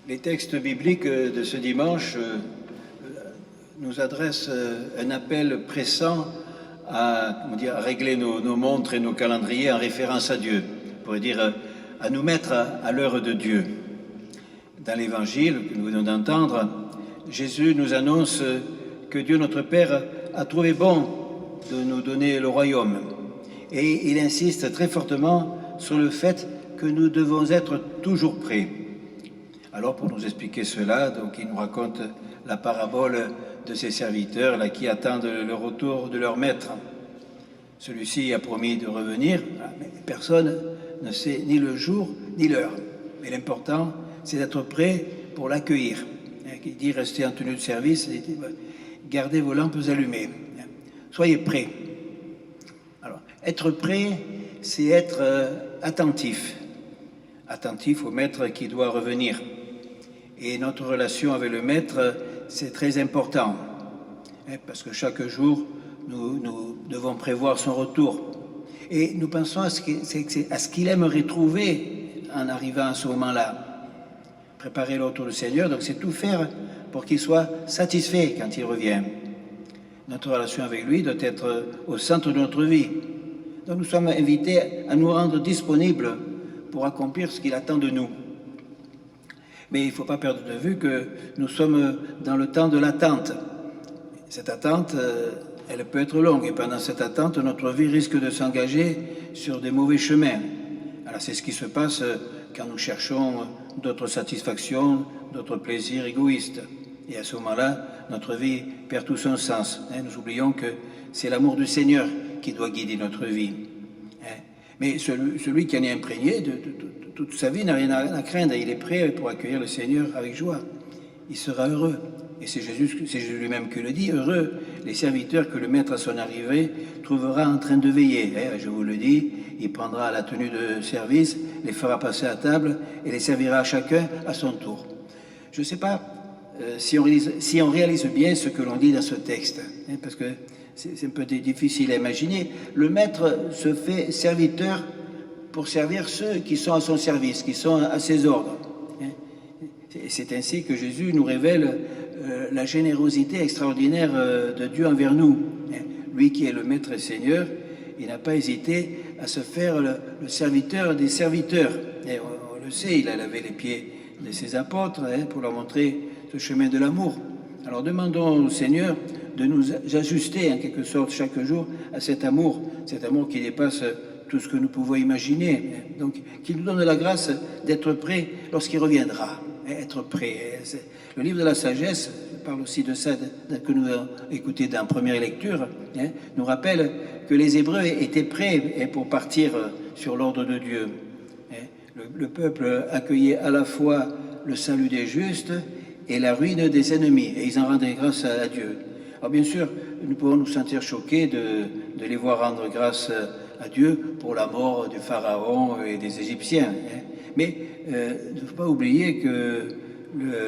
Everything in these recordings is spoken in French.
Les textes bibliques de ce dimanche nous adressent un appel pressant à régler nos montres et nos calendriers en référence à Dieu, on pourrait dire à nous mettre à l'heure de Dieu. Dans l'Évangile que nous venons d'entendre, Jésus nous annonce que Dieu notre Père a trouvé bon de nous donner le royaume. Et il insiste très fortement sur le fait que nous devons être toujours prêts. Alors pour nous expliquer cela, donc il nous raconte la parabole de ces serviteurs là, qui attendent le retour de leur maître. Celui-ci a promis de revenir, mais personne ne sait ni le jour ni l'heure. Mais l'important, c'est d'être prêt pour l'accueillir. Il dit restez en tenue de service, gardez vos lampes allumées. Soyez prêts. Alors, être prêt, c'est être attentif. Attentif au maître qui doit revenir. Et notre relation avec le maître, c'est très important. Parce que chaque jour, nous devons prévoir son retour. Et nous pensons à ce qu'il aimerait trouver en arrivant à ce moment-là. Préparer le retour du Seigneur, donc c'est tout faire pour qu'il soit satisfait quand il revient. Notre relation avec lui doit être au centre de notre vie. Donc nous sommes invités à nous rendre disponibles pour accomplir ce qu'il attend de nous. Mais il ne faut pas perdre de vue que nous sommes dans le temps de l'attente. Cette attente, elle peut être longue et pendant cette attente, notre vie risque de s'engager sur des mauvais chemins. Alors c'est ce qui se passe quand nous cherchons d'autres satisfactions, d'autres plaisirs égoïstes. Et à ce moment-là, notre vie perd tout son sens. Nous oublions que c'est l'amour du Seigneur qui doit guider notre vie. Mais celui qui en est imprégné de toute sa vie n'a rien à craindre. Il est prêt pour accueillir le Seigneur avec joie. Il sera heureux. Et c'est Jésus lui-même qui le dit. Heureux les serviteurs que le maître à son arrivée trouvera en train de veiller. Je vous le dis, il prendra la tenue de service, les fera passer à table et les servira à chacun à son tour. Je ne sais pas si on réalise bien ce que l'on dit dans ce texte, parce que c'est un peu difficile à imaginer. Le maître se fait serviteur pour servir ceux qui sont à son service, qui sont à ses ordres. C'est ainsi que Jésus nous révèle la générosité extraordinaire de Dieu envers nous. Lui qui est le maître et Seigneur, il n'a pas hésité à se faire le serviteur des serviteurs. Et on le sait, il a lavé les pieds de ses apôtres pour leur montrer ce chemin de l'amour. Alors demandons au Seigneur de nous ajuster en quelque sorte chaque jour à cet amour qui dépasse tout ce que nous pouvons imaginer. Donc qu'il nous donne la grâce d'être prêts lorsqu'il reviendra. Être prêt. Le livre de la sagesse parle aussi de ça que nous avons écouté dans la première lecture, nous rappelle que les Hébreux étaient prêts pour partir sur l'ordre de Dieu. Le peuple accueillait à la fois le salut des justes et la ruine des ennemis, et ils en rendaient grâce à Dieu. Alors bien sûr, nous pouvons nous sentir choqués de les voir rendre grâce à Dieu pour la mort du Pharaon et des Égyptiens. Mais il ne faut pas oublier que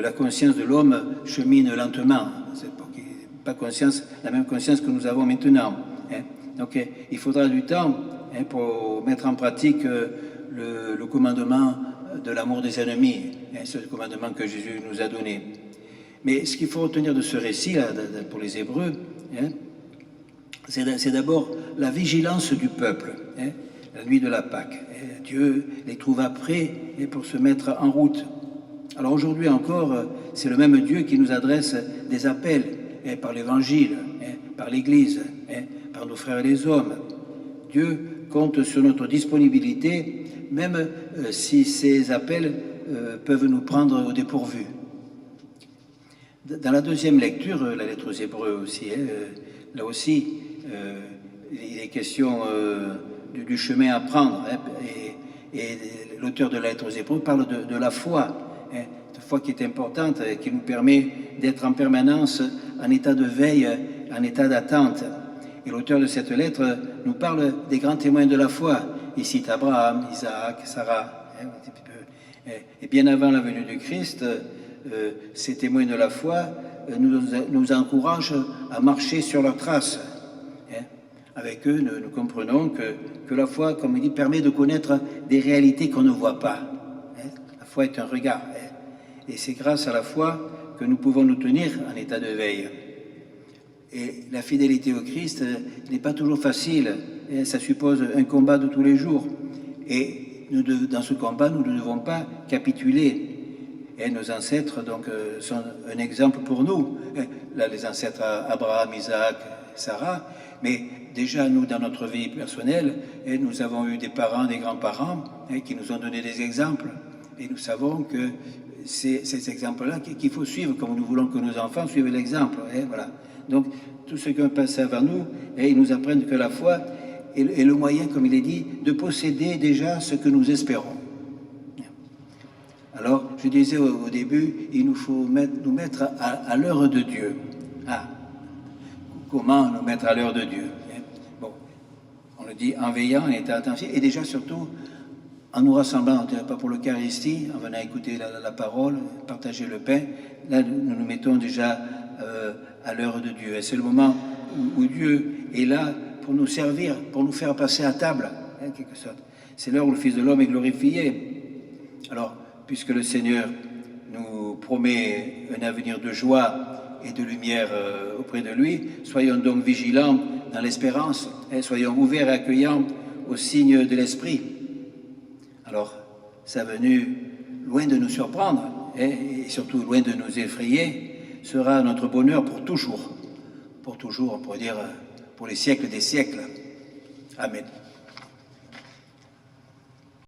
la conscience de l'homme chemine lentement. C'est pas la même conscience que nous avons maintenant. Donc il faudra du temps pour mettre en pratique le commandement de l'amour des ennemis, ce commandement que Jésus nous a donné. Mais ce qu'il faut retenir de ce récit là, pour les Hébreux, c'est d'abord la vigilance du peuple, la nuit de la Pâque. Dieu les trouva prêts pour se mettre en route. Alors aujourd'hui encore, c'est le même Dieu qui nous adresse des appels par l'Évangile, par l'Église, par nos frères et les hommes. Dieu compte sur notre disponibilité, même si ces appels peuvent nous prendre au dépourvu. Dans la deuxième lecture, la lettre aux Hébreux aussi, là aussi, il est question du chemin à prendre. Et l'auteur de la lettre aux Hébreux parle de la foi, de foi qui est importante, qui nous permet d'être en permanence en état de veille, en état d'attente. Et l'auteur de cette lettre nous parle des grands témoins de la foi. Il cite Abraham, Isaac, Sarah. Et bien avant la venue du Christ, ces témoins de la foi nous encouragent à marcher sur leurs traces. Avec eux, nous comprenons que la foi, comme il dit, permet de connaître des réalités qu'on ne voit pas. La foi est un regard. Et c'est grâce à la foi que nous pouvons nous tenir en état de veille. Et la fidélité au Christ n'est pas toujours facile. Et ça suppose un combat de tous les jours. Et dans ce combat, nous ne devons pas capituler. Et nos ancêtres donc, sont un exemple pour nous. Là, les ancêtres Abraham, Isaac, Sarah. Mais déjà, nous, dans notre vie personnelle, nous avons eu des parents, des grands-parents qui nous ont donné des exemples. Et nous savons que c'est ces exemples-là qu'il faut suivre, comme nous voulons que nos enfants suivent l'exemple. Voilà. Donc, tous ceux qui ont passé avant nous, ils nous apprennent que la foi est le moyen, comme il est dit, de posséder déjà ce que nous espérons. Alors, je disais au début, il nous faut nous mettre à l'heure de Dieu. Comment nous mettre à l'heure de Dieu? Bon, on le dit en veillant, en étant attentif, et déjà surtout en nous rassemblant, pas pour l'Eucharistie, en venant écouter la parole, partager le pain. Là, nous nous mettons déjà à l'heure de Dieu. Et c'est le moment où Dieu est là pour nous servir, pour nous faire passer à table, en quelque sorte. C'est l'heure où le Fils de l'homme est glorifié. Alors, puisque le Seigneur nous promet un avenir de joie et de lumière auprès de lui, soyons donc vigilants dans l'espérance, soyons ouverts et accueillants aux signes de l'Esprit. Alors, sa venue, loin de nous surprendre, et surtout loin de nous effrayer, sera notre bonheur pour toujours, on pourrait dire pour les siècles des siècles. Amen.